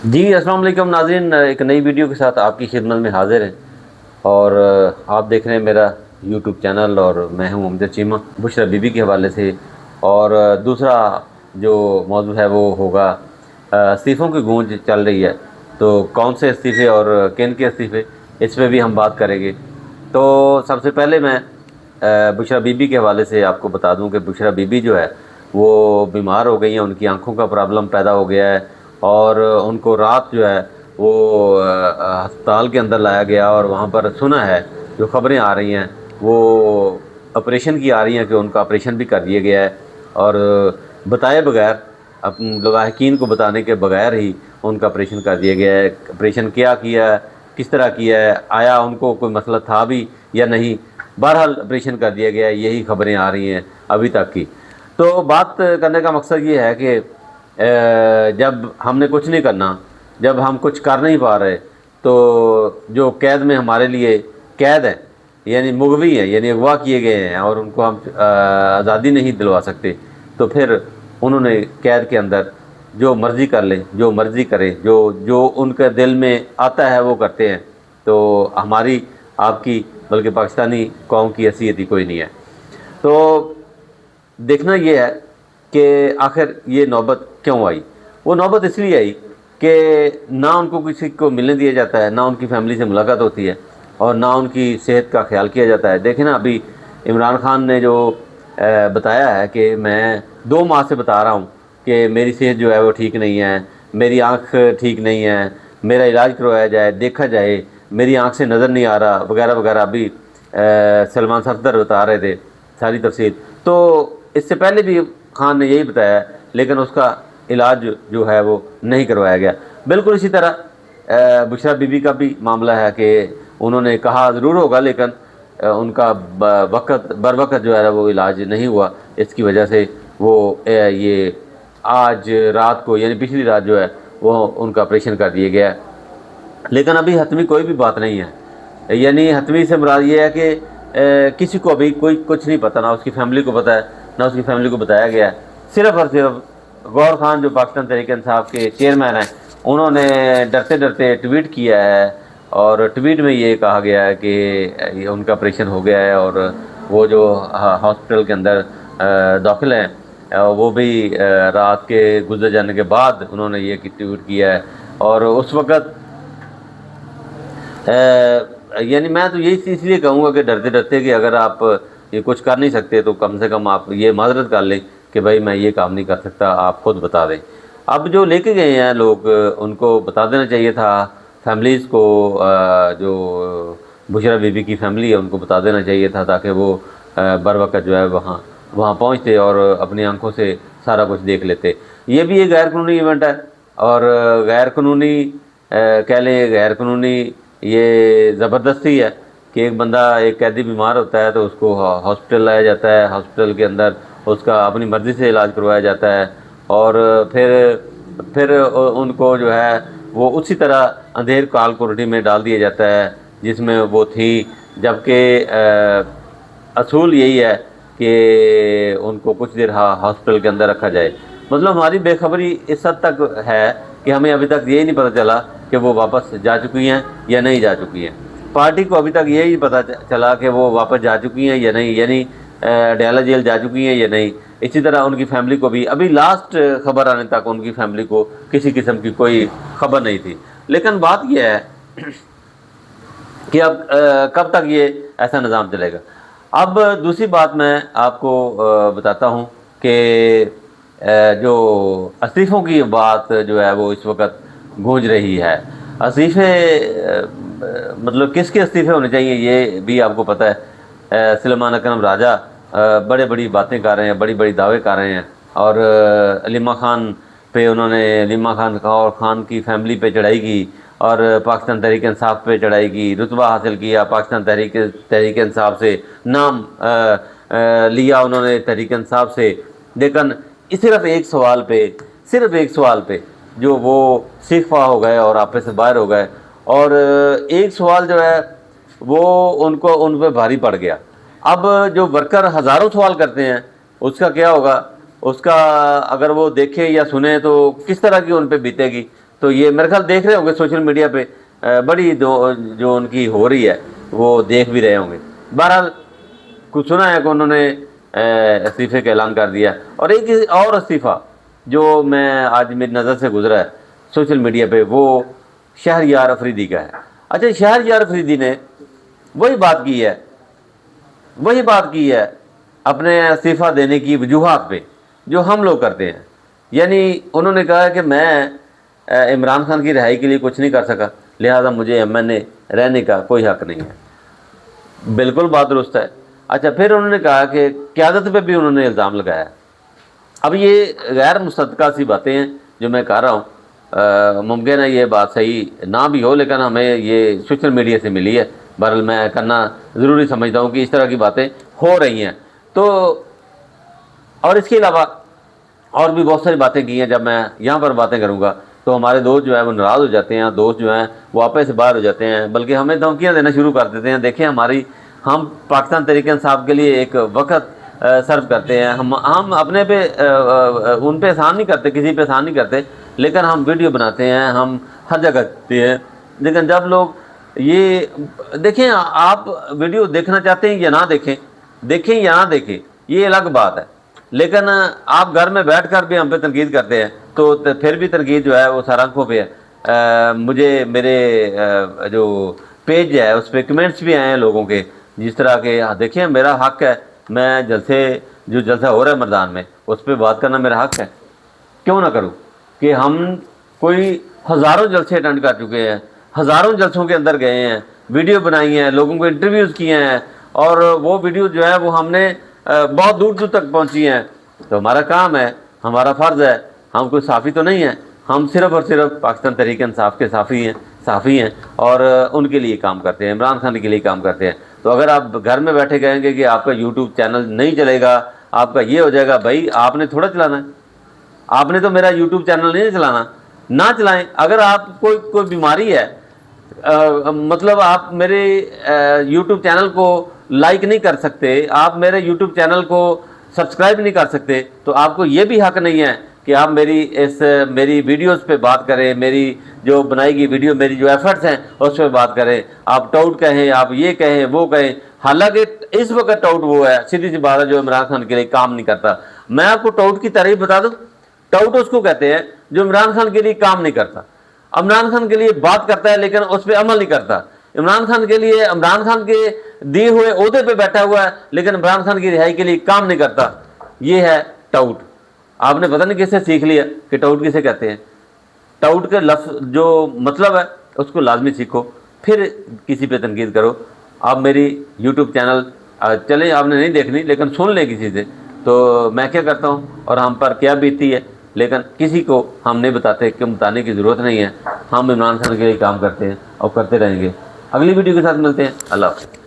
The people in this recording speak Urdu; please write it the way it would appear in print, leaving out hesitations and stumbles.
جی السلام علیکم ناظرین، ایک نئی ویڈیو کے ساتھ آپ کی خدمت میں حاضر ہیں اور آپ دیکھ رہے ہیں میرا یوٹیوب چینل اور میں ہوں امجد چیمہ بشرا بی بی کے حوالے سے۔ اور دوسرا جو موضوع ہے وہ ہوگا استعفوں کی گونج چل رہی ہے، تو کون سے استعفے اور کن کے استعفے، اس پہ بھی ہم بات کریں گے۔ تو سب سے پہلے میں بشرا بی بی کے حوالے سے آپ کو بتا دوں کہ بشرا بی بی جو ہے وہ بیمار ہو گئی ہیں، ان کی آنکھوں کا پرابلم پیدا ہو گیا ہے اور ان کو رات جو ہے وہ ہسپتال کے اندر لایا گیا اور وہاں پر سنا ہے، جو خبریں آ رہی ہیں وہ آپریشن کی آ رہی ہیں کہ ان کا آپریشن بھی کر دیا گیا ہے، اور بتائے بغیر، لواحقین کو بتانے کے بغیر ہی ان کا آپریشن کر دیا گیا ہے۔ آپریشن کیا ہے، کس طرح کیا ہے، آیا ان کو کوئی مسئلہ تھا بھی یا نہیں، بہرحال آپریشن کر دیا گیا ہے، یہی خبریں آ رہی ہیں ابھی تک کی۔ تو بات کرنے کا مقصد یہ ہے کہ جب ہم نے کچھ نہیں کرنا، جب ہم کچھ کر نہیں پا رہے، تو جو قید میں ہمارے لیے قید ہے، یعنی مغوی ہیں، یعنی اغوا کیے گئے ہیں اور ان کو ہم آزادی نہیں دلوا سکتے، تو پھر انہوں نے قید کے اندر جو مرضی کر لیں، جو مرضی کریں، جو ان کے دل میں آتا ہے وہ کرتے ہیں۔ تو ہماری، آپ کی، بلکہ پاکستانی قوم کی حیثیت ہی کوئی نہیں ہے۔ تو دیکھنا یہ ہے کہ آخر یہ نوبت کیوں آئی۔ وہ نوبت اس لیے آئی کہ نہ ان کو کسی کو ملنے دیا جاتا ہے، نہ ان کی فیملی سے ملاقات ہوتی ہے، اور نہ ان کی صحت کا خیال کیا جاتا ہے۔ دیکھیں نا، ابھی عمران خان نے جو بتایا ہے کہ میں 2 ماہ سے بتا رہا ہوں کہ میری صحت جو ہے وہ ٹھیک نہیں ہے، میری آنکھ ٹھیک نہیں ہے، میرا علاج کروایا جائے، دیکھا جائے، میری آنکھ سے نظر نہیں آ رہا، وغیرہ وغیرہ۔ ابھی سلمان صفدر بتا رہے تھے ساری تفصیل۔ تو اس سے پہلے بھی خان نے یہی بتایا، لیکن اس کا علاج جو ہے وہ نہیں کروایا گیا۔ بالکل اسی طرح بشرا بی بی کا بھی معاملہ ہے کہ انہوں نے کہا ضرور ہوگا، لیکن ان کا بر وقت جو ہے وہ علاج نہیں ہوا۔ اس کی وجہ سے وہ یہ آج رات کو، یعنی پچھلی رات جو ہے وہ ان کا آپریشن کر دیا گیا ہے۔ لیکن ابھی حتمی کوئی بھی بات نہیں ہے، یعنی حتمی سے مراد یہ ہے کہ کسی کو ابھی کوئی کچھ نہیں پتہ، نہ اس کی فیملی کو پتہ ہے، نہ اس کی فیملی کو بتایا گیا ہے۔ صرف اور صرف غور خان جو پاکستان تحریک انصاف کے چیئرمین ہیں، انہوں نے ڈرتے ڈرتے ٹویٹ کیا ہے، اور ٹویٹ میں یہ کہا گیا ہے کہ ان کا آپریشن ہو گیا ہے، اور وہ جو ہاسپٹل کے اندر داخل ہیں وہ بھی رات کے گزر جانے کے بعد انہوں نے یہ ٹویٹ کیا ہے۔ اور اس وقت یعنی میں تو یہی اس لیے کہوں گا کہ ڈرتے ڈرتے کہ اگر آپ یہ کچھ کر نہیں سکتے تو کم سے کم آپ یہ معذرت کر لیں کہ بھائی میں یہ کام نہیں کر سکتا، آپ خود بتا دیں۔ اب جو لے کے گئے ہیں لوگ، ان کو بتا دینا چاہیے تھا، فیملیز کو، جو بشرا بی بی کی فیملی ہے ان کو بتا دینا چاہیے تھا، تاکہ وہ بر وقت جو ہے وہاں پہنچتے اور اپنی آنکھوں سے سارا کچھ دیکھ لیتے۔ یہ بھی ایک غیر قانونی ایونٹ ہے، اور غیر قانونی کہہ لیں، غیر قانونی یہ زبردستی ہے کہ ایک بندہ، ایک قیدی بیمار ہوتا ہے تو اس کو ہاسپٹل لایا جاتا ہے، ہاسپٹل کے اندر اس کا اپنی مرضی سے علاج کروایا جاتا ہے، اور پھر ان کو جو ہے وہ اسی طرح اندھیر کال کورٹی میں ڈال دیا جاتا ہے جس میں وہ تھی، جبکہ اصول یہی ہے کہ ان کو کچھ دیر ہاسپٹل کے اندر رکھا جائے۔ مطلب ہماری بے خبری اس حد تک ہے کہ ہمیں ابھی تک یہی نہیں پتہ چلا کہ وہ واپس جا چکی ہیں یا نہیں جا چکی ہیں۔ پارٹی کو ابھی تک یہی پتہ چلا کہ وہ واپس جا چکی ہیں یا نہیں، یعنی ڈیالہ جیل جا چکی ہیں یا نہیں۔ اسی طرح ان کی فیملی کو بھی ابھی لاسٹ خبر آنے تک ان کی فیملی کو کسی قسم کی کوئی خبر نہیں تھی۔ لیکن بات یہ ہے کہ اب کب تک یہ ایسا نظام چلے گا۔ اب دوسری بات میں آپ کو بتاتا ہوں کہ جو استعفوں کی بات جو ہے وہ اس وقت گونج رہی ہے۔ استعفے مطلب کس کے استعفے ہونے چاہیے یہ بھی آپ کو پتہ ہے۔ سلیمان اکرم راجہ بڑے بڑی باتیں کر رہے ہیں، بڑی بڑی دعوے کر رہے ہیں، اور علیمہ خان پہ انہوں نے، علیمہ خان اور خان کی فیملی پہ چڑھائی کی، اور پاکستان تحریک انصاف پہ چڑھائی کی، رتبہ حاصل کیا پاکستان تحریک انصاف سے، نام لیا انہوں نے تحریک انصاف سے۔ لیکن صرف ایک سوال پہ جو وہ سیخفا ہو گئے اور آپے سے باہر ہو گئے، اور ایک سوال جو ہے وہ ان پہ بھاری پڑ گیا۔ اب جو ورکر ہزاروں سوال کرتے ہیں اس کا کیا ہوگا، اس کا اگر وہ دیکھے یا سنے تو کس طرح کی ان پہ بیتے گی۔ تو یہ میرے خیال دیکھ رہے ہوں گے سوشل میڈیا پہ، بڑی جو ان کی ہو رہی ہے وہ دیکھ بھی رہے ہوں گے۔ بہرحال کچھ سنا ہے کہ انہوں نے استعفے کا اعلان کر دیا۔ اور ایک اور استعفیٰ جو میں آج میری نظر سے گزرا ہے سوشل میڈیا پہ، وہ شہریار افریدی کا ہے۔ اچھا، شہریار افریدی نے وہی بات کی ہے اپنے استعفیٰ دینے کی وجوہات پہ جو ہم لوگ کرتے ہیں۔ یعنی انہوں نے کہا کہ میں عمران خان کی رہائی کے لیے کچھ نہیں کر سکا، لہذا مجھے MNA رہنے کا کوئی حق نہیں ہے۔ بالکل بات درست ہے۔ اچھا، پھر انہوں نے کہا کہ قیادت پہ بھی انہوں نے الزام لگایا۔ اب یہ غیر مصدقہ سی باتیں ہیں جو میں کہہ رہا ہوں، ممکن ہے یہ بات صحیح نہ بھی ہو، لیکن ہمیں یہ سوشل میڈیا سے ملی ہے، بہرحال میں کرنا ضروری سمجھتا ہوں کہ اس طرح کی باتیں ہو رہی ہیں۔ تو اور اس کے علاوہ اور بھی بہت ساری باتیں کی ہیں، جب میں یہاں پر باتیں کروں گا تو ہمارے دوست جو ہیں وہ ناراض ہو جاتے ہیں، دوست جو ہیں وہ آپے سے باہر ہو جاتے ہیں، بلکہ ہمیں دھمکیاں دینا شروع کر دیتے ہیں۔ دیکھیں ہم پاکستان تحریک انصاف کے لیے ایک وقت سرو کرتے ہیں، ہم اپنے پہ ان پہ احسان نہیں کرتے، کسی پہ احسان نہیں کرتے، لیکن ہم ویڈیو بناتے ہیں، ہم ہر جگہ کرتے ہیں۔ لیکن جب لوگ یہ دیکھیں، آپ ویڈیو دیکھنا چاہتے ہیں یا نہ دیکھیں یا نہ دیکھیں، یہ الگ بات ہے، لیکن آپ گھر میں بیٹھ کر بھی ہم پہ تنقید کرتے ہیں تو پھر بھی تنقید جو ہے وہ سر آنکھوں پہ ہے۔ مجھے میرے جو پیج ہے اس پہ کمنٹس بھی آئے ہیں لوگوں کے، جس طرح کہ دیکھیں میرا حق ہے، میں جلسہ ہو رہا ہے مردان میں اس پہ بات کرنا میرا حق ہے، کیوں نہ کروں؟ کہ ہم کوئی ہزاروں جلسے اٹینڈ کر چکے ہیں، ہزاروں جلسوں کے اندر گئے ہیں، ویڈیو بنائی ہیں، لوگوں کو انٹرویوز کیے ہیں، اور وہ ویڈیو جو ہے وہ ہم نے بہت دور تک پہنچی ہیں۔ تو ہمارا کام ہے، ہمارا فرض ہے، ہم کوئی صحافی تو نہیں ہیں، ہم صرف اور صرف پاکستان تحریک انصاف کے صحافی ہیں اور ان کے لیے کام کرتے ہیں، عمران خان کے لیے کام کرتے ہیں۔ تو اگر آپ گھر میں بیٹھے کہیں گے کہ آپ کا یوٹیوب چینل نہیں چلے گا، آپ کا یہ ہو جائے گا، بھائی آپ نے تھوڑا چلانا ہے، آپ نے تو میرا یوٹیوب چینل نہیں چلانا، نہ چلائیں۔ اگر آپ کوئی بیماری ہے، مطلب آپ میرے یوٹیوب چینل کو لائک نہیں کر سکتے، آپ میرے یوٹیوب چینل کو سبسکرائب نہیں کر سکتے، تو آپ کو یہ بھی حق نہیں ہے کہ آپ میری ویڈیوز پہ بات کریں، میری جو بنائی گئی ویڈیو، میری جو ایفرٹس ہیں اس پہ بات کریں، آپ ٹاؤٹ کہیں، آپ یہ کہیں، وہ کہیں۔ حالانکہ اس وقت ٹاؤٹ وہ ہے، سیدھی سی بات ہے، جو عمران خان کے لیے کام نہیں کرتا۔ میں آپ کو ٹاؤٹ کی تعریف بتا دوں، ٹاؤٹ اس کو کہتے ہیں جو عمران خان کے لیے کام نہیں کرتا، عمران خان کے لیے بات کرتا ہے لیکن اس پہ عمل نہیں کرتا، عمران خان کے لیے، عمران خان کے دیے ہوئے عہدے پہ بیٹھا ہوا ہے لیکن عمران خان کی رہائی کے لیے کام نہیں کرتا۔ یہ ہے ٹاؤٹ۔ آپ نے پتہ نہیں کس سے سیکھ لیا کہ ٹاؤٹ کسے کہتے ہیں۔ ٹاؤٹ کے لفظ جو مطلب ہے اس کو لازمی سیکھو، پھر کسی پہ تنقید کرو۔ آپ میری یوٹیوب چینل چلیں، آپ نے نہیں دیکھنی لیکن سن لیں کسی سے، تو میں کیا کرتا ہوں اور ہم پر کیا بیتی ہے، لیکن کسی کو ہم نہیں بتاتے، کہ بتانے کی ضرورت نہیں ہے۔ ہم عمران خان کے لیے کام کرتے ہیں اور کرتے رہیں گے۔ اگلی ویڈیو کے ساتھ ملتے ہیں۔ اللہ حافظ۔